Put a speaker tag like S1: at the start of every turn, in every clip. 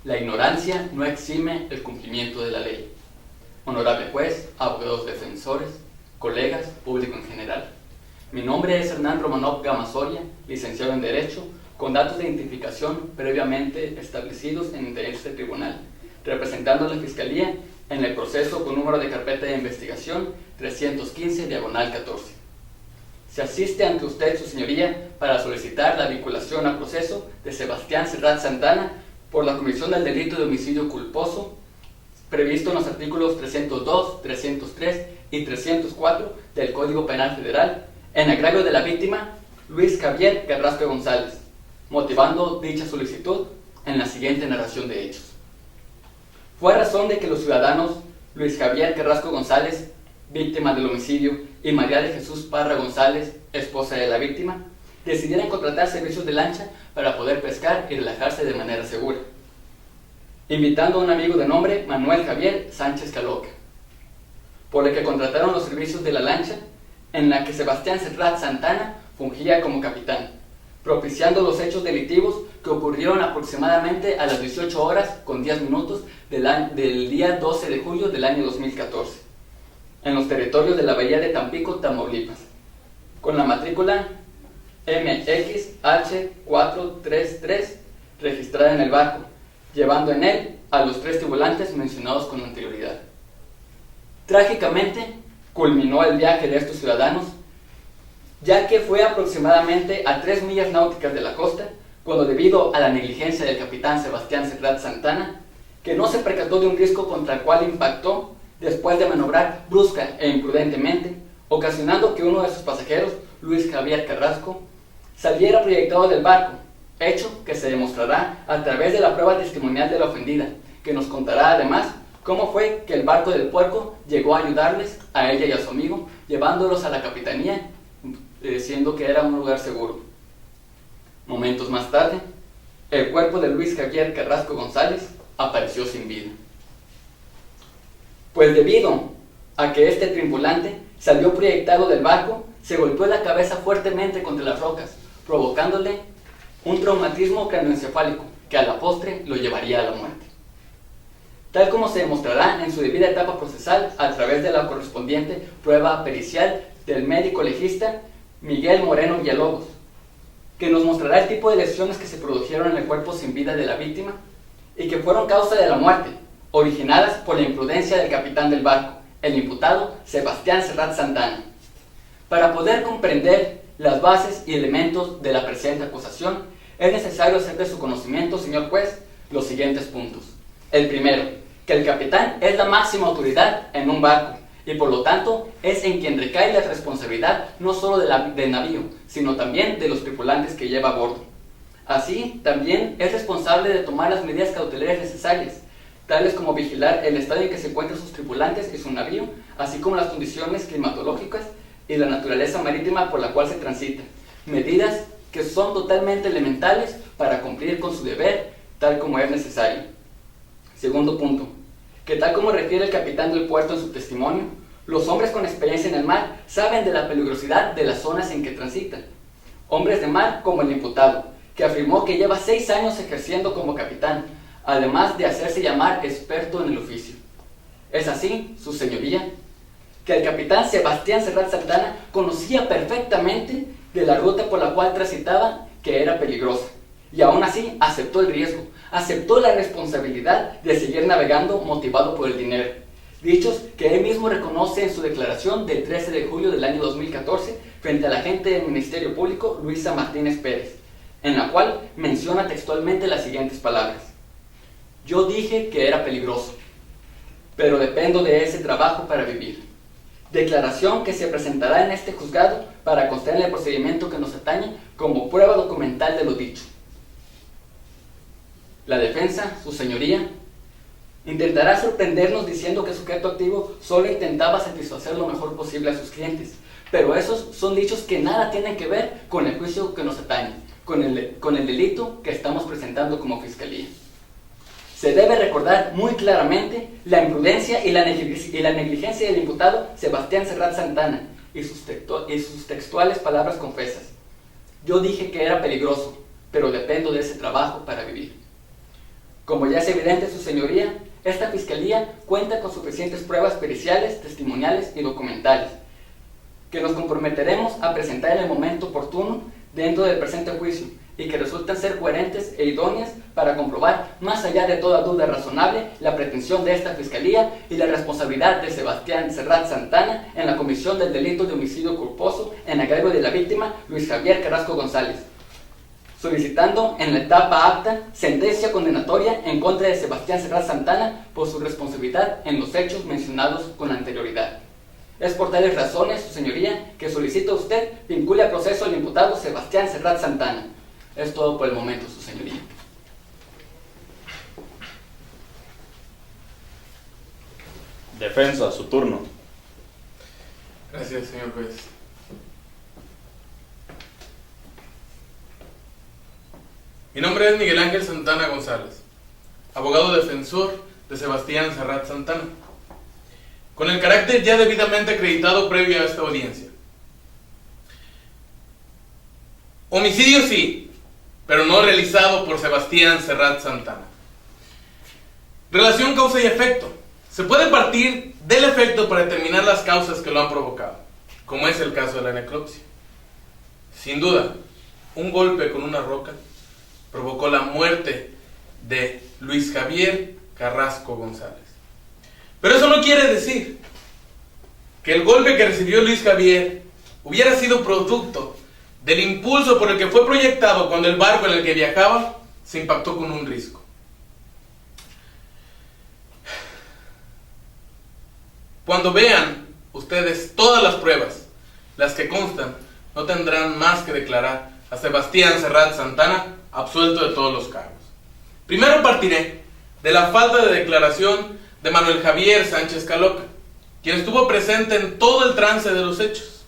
S1: La ignorancia no exime el cumplimiento de la ley. Honorable juez, abogados defensores, colegas, público en general. Mi nombre es Hernán Romanov Gamasoria, licenciado en Derecho, con datos de identificación previamente establecidos en este tribunal, representando a la Fiscalía en el proceso con número de carpeta de investigación 315/14. Se asiste ante usted, su señoría, para solicitar la vinculación a proceso de Sebastián Serrat Santana por la comisión del delito de homicidio culposo previsto en los artículos 302, 303 y 304 del Código Penal Federal en agravio de la víctima Luis Javier Carrasco González, motivando dicha solicitud en la siguiente narración de hechos. Fue a razón de que los ciudadanos Luis Javier Carrasco González, víctima del homicidio, y María de Jesús Parra González, esposa de la víctima, decidieran contratar servicios de lancha para poder pescar y relajarse de manera segura, invitando a un amigo de nombre Manuel Javier Sánchez Caloca, por lo que contrataron los servicios de la lancha en la que Sebastián Serrat Santana fungía como capitán, propiciando los hechos delictivos que ocurrieron aproximadamente a las 18 horas con 10 minutos del día 12 de julio del año 2014, en los territorios de la bahía de Tampico, Tamaulipas, con la matrícula MXH433 registrada en el barco, llevando en él a los 3 tripulantes mencionados con anterioridad. Trágicamente, culminó el viaje de estos ciudadanos, ya que fue aproximadamente a 3 millas náuticas de la costa, cuando debido a la negligencia del capitán Sebastián Serrat Santana, que no se percató de un risco contra el cual impactó después de maniobrar brusca e imprudentemente, ocasionando que uno de sus pasajeros, Luis Javier Carrasco, saliera proyectado del barco, hecho que se demostrará a través de la prueba testimonial de la ofendida, que nos contará además cómo fue que el barco del puerco llegó a ayudarles a ella y a su amigo, llevándolos a la capitanía, diciendo que era un lugar seguro. Momentos más tarde, el cuerpo de Luis Javier Carrasco González apareció sin vida. Pues debido a que este tripulante salió proyectado del barco, se golpeó la cabeza fuertemente contra las rocas, provocándole un traumatismo craneoencefálico que a la postre lo llevaría a la muerte, tal como se demostrará en su debida etapa procesal a través de la correspondiente prueba pericial del médico legista Miguel Moreno Villalobos, que nos mostrará el tipo de lesiones que se produjeron en el cuerpo sin vida de la víctima y que fueron causa de la muerte, originadas por la imprudencia del capitán del barco, el imputado Sebastián Serrat Santana. Para poder comprender las bases y elementos de la presente acusación, es necesario hacer de su conocimiento, señor juez, los siguientes puntos. El primero, que el capitán es la máxima autoridad en un barco y por lo tanto es en quien recae la responsabilidad no solo del navío, sino también de los tripulantes que lleva a bordo. Así, también es responsable de tomar las medidas cautelares necesarias, tales como vigilar el estado en que se encuentran sus tripulantes y su navío, así como las condiciones climatológicas y la naturaleza marítima por la cual se transita, medidas que son totalmente elementales para cumplir con su deber, tal como es necesario. Segundo punto, que tal como refiere el capitán del puerto en su testimonio, los hombres con experiencia en el mar saben de la peligrosidad de las zonas en que transitan. Hombres de mar como el imputado, que afirmó que lleva 6 años ejerciendo como capitán, además de hacerse llamar experto en el oficio. Es así, su señoría, que el capitán Sebastián Serrat Santana conocía perfectamente de la ruta por la cual transitaba que era peligrosa, y aún así aceptó el riesgo, aceptó la responsabilidad de seguir navegando motivado por el dinero, dichos que él mismo reconoce en su declaración del 13 de julio del año 2014 frente al agente del Ministerio Público Luisa Martínez Pérez, en la cual menciona textualmente las siguientes palabras: yo dije que era peligroso, pero dependo de ese trabajo para vivir. Declaración que se presentará en este juzgado para constar en el procedimiento que nos atañe como prueba documental de lo dicho. La defensa, su señoría, intentará sorprendernos diciendo que el sujeto activo solo intentaba satisfacer lo mejor posible a sus clientes, pero esos son dichos que nada tienen que ver con el juicio que nos atañe, con el delito que estamos presentando como fiscalía. Se debe recordar muy claramente la imprudencia y la negligencia del imputado Sebastián Serrat Santana y sus textuales palabras confesas. Yo dije que era peligroso, pero dependo de ese trabajo para vivir. Como ya es evidente, su señoría, esta Fiscalía cuenta con suficientes pruebas periciales, testimoniales y documentales, que nos comprometeremos a presentar en el momento oportuno dentro del presente juicio y que resultan ser coherentes e idóneas para comprobar, más allá de toda duda razonable, la pretensión de esta Fiscalía y la responsabilidad de Sebastián Serrat Santana en la comisión del delito de homicidio culposo en agravio de la víctima Luis Javier Carrasco González, solicitando en la etapa apta sentencia condenatoria en contra de Sebastián Serrat Santana por su responsabilidad en los hechos mencionados con anterioridad. Es por tales razones, su señoría, que solicita a usted vincule a proceso al imputado Sebastián Serrat Santana. Es todo por el momento, su señoría.
S2: Defensa, su turno.
S3: Gracias, señor juez. Mi nombre es Miguel Ángel Santana González, abogado defensor de Sebastián Serrat Santana, con el carácter ya debidamente acreditado previo a esta audiencia. Homicidio sí, pero no realizado por Sebastián Serrat Santana. Relación causa y efecto. Se puede partir del efecto para determinar las causas que lo han provocado, como es el caso de la necropsia. Sin duda, un golpe con una roca provocó la muerte de Luis Javier Carrasco González. Pero eso no quiere decir que el golpe que recibió Luis Javier hubiera sido producto del impulso por el que fue proyectado cuando el barco en el que viajaba se impactó con un risco. Cuando vean ustedes todas las pruebas, las que constan, no tendrán más que declarar a Sebastián Serrat Santana absuelto de todos los cargos. Primero partiré de la falta de declaración de Manuel Javier Sánchez Caloca, quien estuvo presente en todo el trance de los hechos.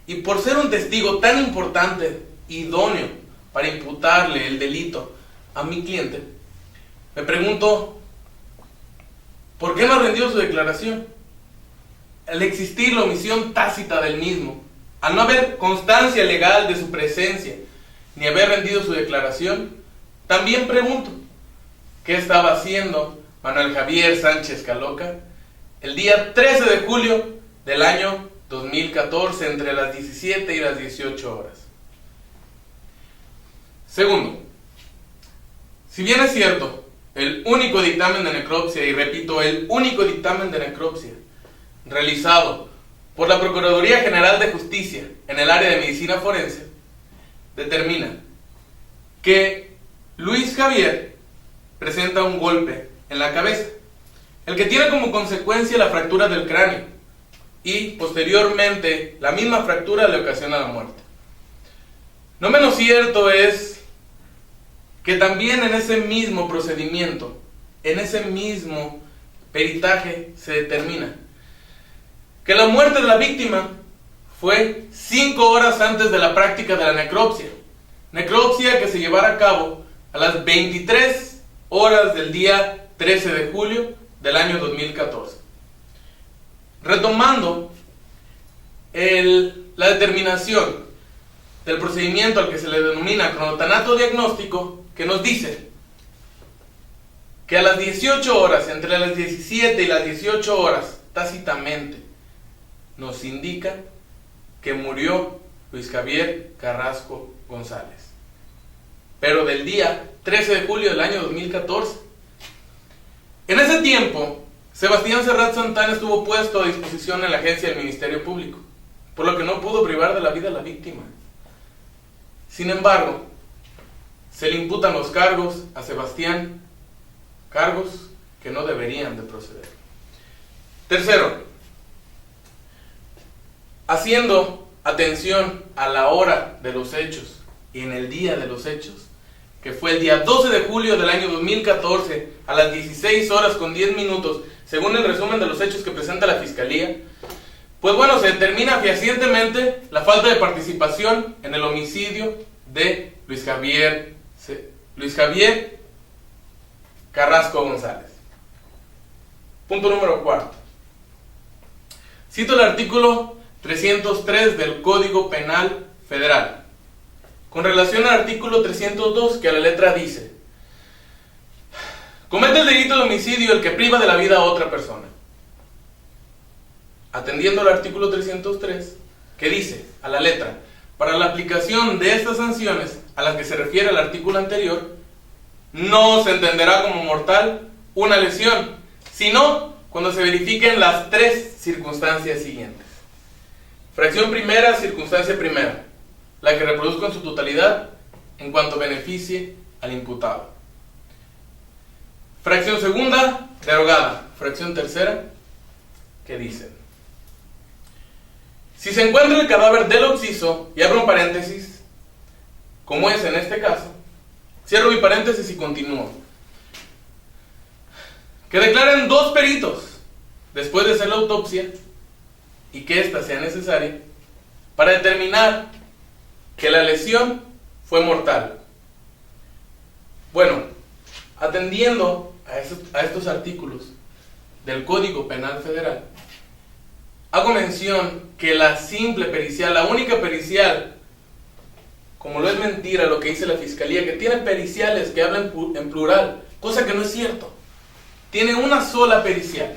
S3: Y por ser un testigo tan importante, idóneo para imputarle el delito a mi cliente, me pregunto, ¿por qué no rendió su declaración? Al existir la omisión tácita del mismo, al no haber constancia legal de su presencia, ni haber rendido su declaración, también pregunto, ¿qué estaba haciendo Manuel Javier Sánchez Caloca el día 13 de julio del año 2014 entre las 17 y las 18 horas? Segundo, si bien es cierto, el único dictamen de necropsia, y repito, el único dictamen de necropsia realizado por la Procuraduría General de Justicia en el área de medicina forense, determina que Luis Javier presenta un golpe en la cabeza, el que tiene como consecuencia la fractura del cráneo y posteriormente la misma fractura le ocasiona la muerte. No menos cierto es que también en ese mismo procedimiento, en ese mismo peritaje, se determina que la muerte de la víctima fue 5 horas antes de la práctica de la necropsia. Necropsia que se llevara a cabo a las 23 horas del día 13 de julio del año 2014. Retomando la determinación del procedimiento al que se le denomina cronotanato diagnóstico, que nos dice que a las 18 horas, entre las 17 y las 18 horas, tácitamente, nos indica que murió Luis Javier Carrasco González, pero del día 13 de julio del año 2014. En ese tiempo, Sebastián Serrat Santana estuvo puesto a disposición en la agencia del Ministerio Público, por lo que no pudo privar de la vida a la víctima. Sin embargo, se le imputan los cargos a Sebastián, cargos que no deberían de proceder. Tercero, haciendo atención a la hora de los hechos y en el día de los hechos, que fue el día 12 de julio del año 2014 a las 16 horas con 10 minutos, según el resumen de los hechos que presenta la Fiscalía, pues bueno, se determina fehacientemente la falta de participación en el homicidio de Luis Javier Carrasco González. Punto número 4. Cito el artículo 303 del Código Penal Federal, con relación al artículo 302, que a la letra dice: Comete el delito de homicidio el que priva de la vida a otra persona. Atendiendo al artículo 303, que dice, a la letra, para la aplicación de estas sanciones a las que se refiere el artículo anterior, no se entenderá como mortal una lesión, sino cuando se verifiquen las tres circunstancias siguientes. Fracción primera, circunstancia primera, la que reproduzco en su totalidad en cuanto beneficie al imputado. Fracción segunda, derogada. Fracción tercera, que dice: si se encuentra el cadáver del occiso, y abro un paréntesis, como es en este caso, cierro mi paréntesis y continúo, que declaren dos peritos, después de hacer la autopsia, y que ésta sea necesaria, para determinar que la lesión fue mortal. Bueno, atendiendo a estos artículos del Código Penal Federal, hago mención que la simple pericial, la única pericial, como lo es mentira lo que dice la Fiscalía, que tiene periciales que hablan en plural, cosa que no es cierto. Tiene una sola pericial.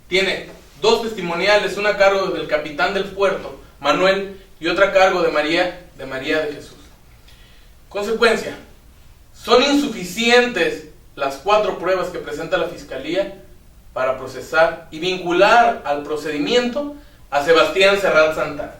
S3: Tiene dos testimoniales, una a cargo del capitán del puerto, Manuel, y otra a cargo de María de Jesús. Consecuencia, son insuficientes las 4 pruebas que presenta la Fiscalía para procesar y vincular al procedimiento a Sebastián Serrat Santana,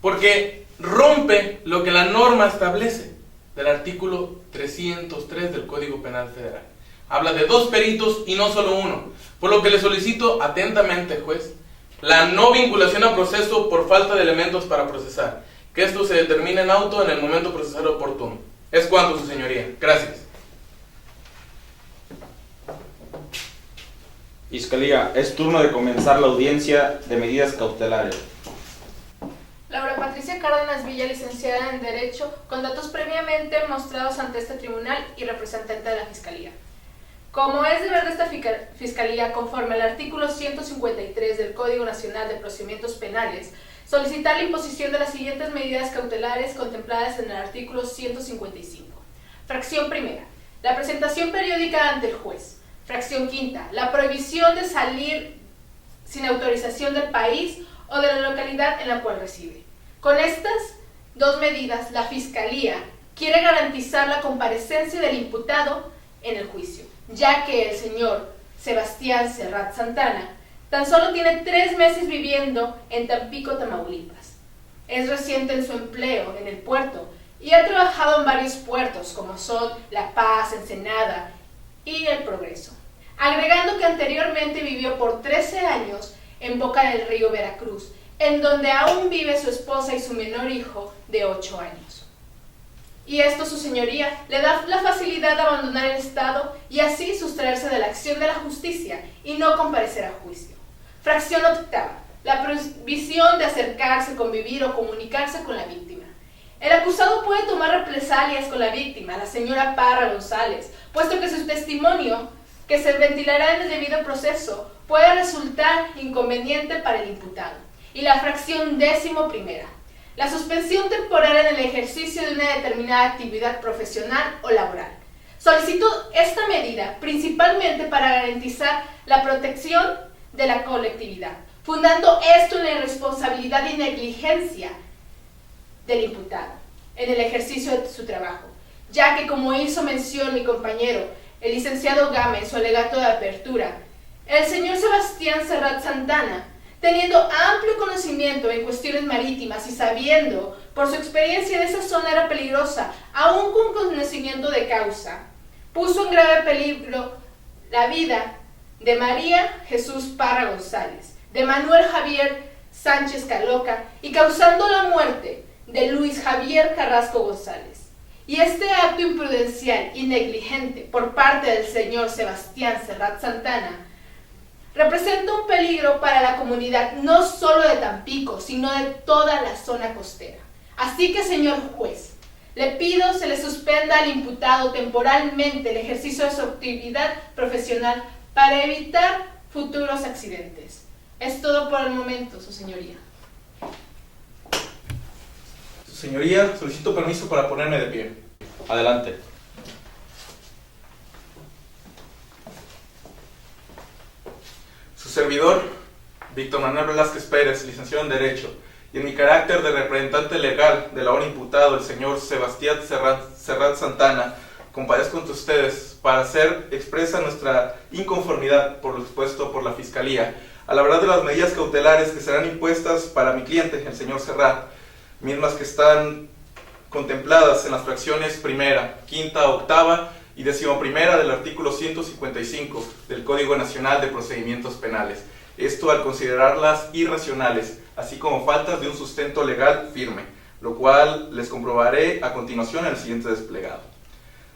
S3: porque rompe lo que la norma establece del artículo 303 del Código Penal Federal. Habla de 2 peritos y no solo uno, por lo que le solicito atentamente, juez, la no vinculación a proceso por falta de elementos para procesar, que esto se determine en auto en el momento procesal oportuno. Es cuanto, su señoría. Gracias.
S2: Fiscalía, es turno de comenzar la audiencia de medidas cautelares.
S4: Laura Patricia Cárdenas Villa, licenciada en Derecho, con datos previamente mostrados ante este tribunal y representante de la Fiscalía. Como es deber de esta Fiscalía, conforme al artículo 153 del Código Nacional de Procedimientos Penales, solicitar la imposición de las siguientes medidas cautelares contempladas en el artículo 155. Fracción primera, la presentación periódica ante el juez. Fracción quinta, la prohibición de salir sin autorización del país o de la localidad en la cual reside. Con estas 2 medidas, la Fiscalía quiere garantizar la comparecencia del imputado en el juicio, ya que el señor Sebastián Serrat Santana tan solo tiene 3 meses viviendo en Tampico, Tamaulipas. Es reciente en su empleo en el puerto y ha trabajado en varios puertos como son La Paz, Ensenada y El Progreso, agregando que anteriormente vivió por 13 años en Boca del Río, Veracruz, en donde aún vive su esposa y su menor hijo de 8 años. Y esto, su señoría, le da la facilidad de abandonar el Estado y así sustraerse de la acción de la justicia y no comparecer a juicio. Fracción octava, la prohibición de acercarse, convivir o comunicarse con la víctima. El acusado puede tomar represalias con la víctima, la señora Parra González, puesto que su testimonio, que se ventilará en el debido proceso, puede resultar inconveniente para el imputado. Y la fracción 11ª, la suspensión temporal en el ejercicio de una determinada actividad profesional o laboral. Solicito esta medida principalmente para garantizar la protección de la colectividad, fundando esto en la irresponsabilidad y negligencia del imputado en el ejercicio de su trabajo, ya que, como hizo mención mi compañero, el licenciado Gama en su alegato de apertura, el señor Sebastián Serrat Santana, teniendo amplio conocimiento en cuestiones marítimas y sabiendo por su experiencia en esa zona era peligrosa, aún con conocimiento de causa, puso en grave peligro la vida de María Jesús Parra González, de Manuel Javier Sánchez Caloca y causando la muerte de Luis Javier Carrasco González. Y este acto imprudencial y negligente por parte del señor Sebastián Serrat Santana representa un peligro para la comunidad no solo de Tampico, sino de toda la zona costera. Así que, señor juez, le pido se le suspenda al imputado temporalmente el ejercicio de su actividad profesional para evitar futuros accidentes. Es todo por el momento, su señoría.
S5: Su señoría, solicito permiso para ponerme de pie.
S2: Adelante.
S3: servidor, Víctor Manuel Velázquez Pérez, licenciado en Derecho, y en mi carácter de representante legal del ahora imputado, el señor Sebastián Serrat Santana, comparezco ante ustedes para hacer expresa nuestra inconformidad por lo expuesto por la Fiscalía a la verdad de las medidas cautelares que serán impuestas para mi cliente, el señor Serrat, mismas que están contempladas en las fracciones primera, quinta, octava y decimoprimera del artículo 155 del Código Nacional de Procedimientos Penales. Esto al considerarlas irracionales, así como faltas de un sustento legal firme, lo cual les comprobaré a continuación en el siguiente desplegado.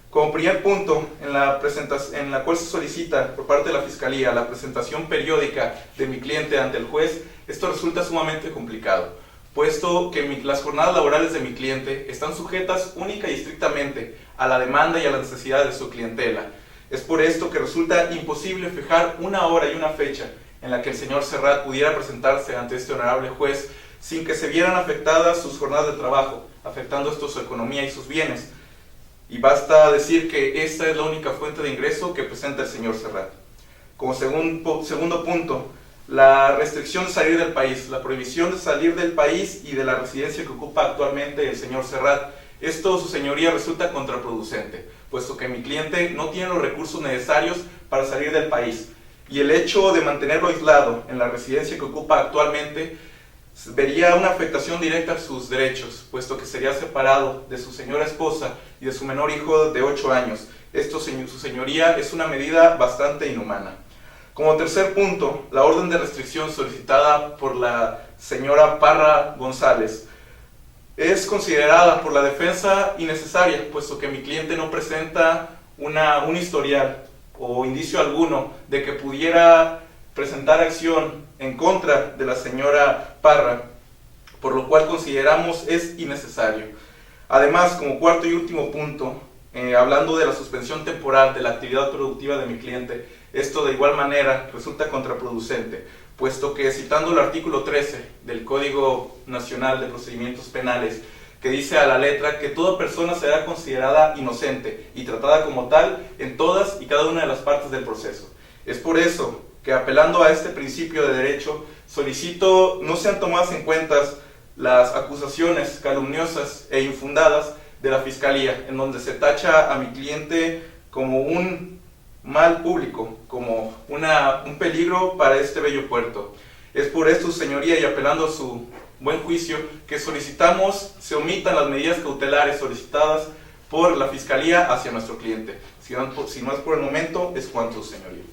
S3: Como primer punto, en la cual se solicita por parte de la Fiscalía la presentación periódica de mi cliente ante el juez, esto resulta sumamente complicado, puesto que las jornadas laborales de mi cliente están sujetas única y estrictamente a la demanda y a la necesidad de su clientela. Es por esto que resulta imposible fijar una hora y una fecha en la que el señor Serrat pudiera presentarse ante este honorable juez sin que se vieran afectadas sus jornadas de trabajo, afectando esto su economía y sus bienes. Y basta decir que esta es la única fuente de ingreso que presenta el señor Serrat. Como segundo punto, la restricción de salir del país, la prohibición de salir del país y de la residencia que ocupa actualmente el señor Serrat. Esto, su señoría, resulta contraproducente, puesto que mi cliente no tiene los recursos necesarios para salir del país. Y el hecho de mantenerlo aislado en la residencia que ocupa actualmente vería una afectación directa a sus derechos, puesto que sería separado de su señora esposa y de su menor hijo de 8 años. Esto, su señoría, es una medida bastante inhumana. Como tercer punto, la orden de restricción solicitada por la señora Parra González es considerada por la defensa innecesaria, puesto que mi cliente no presenta un historial o indicio alguno de que pudiera presentar acción en contra de la señora Parra, por lo cual consideramos es innecesario. Además, como cuarto y último punto, hablando de la suspensión temporal de la actividad productiva de mi cliente, esto de igual manera resulta contraproducente, puesto que citando el artículo 13 del Código Nacional de Procedimientos Penales, que dice a la letra que toda persona será considerada inocente y tratada como tal en todas y cada una de las partes del proceso. Es por eso que, apelando a este principio de derecho, solicito no sean tomadas en cuenta las acusaciones calumniosas e infundadas de la Fiscalía, en donde se tacha a mi cliente como un mal público, como un peligro para este bello puerto. Es por esto, señoría, y apelando a su buen juicio, que solicitamos se omitan las medidas cautelares solicitadas por la Fiscalía hacia nuestro cliente. Si no es por el momento, es cuanto, señoría.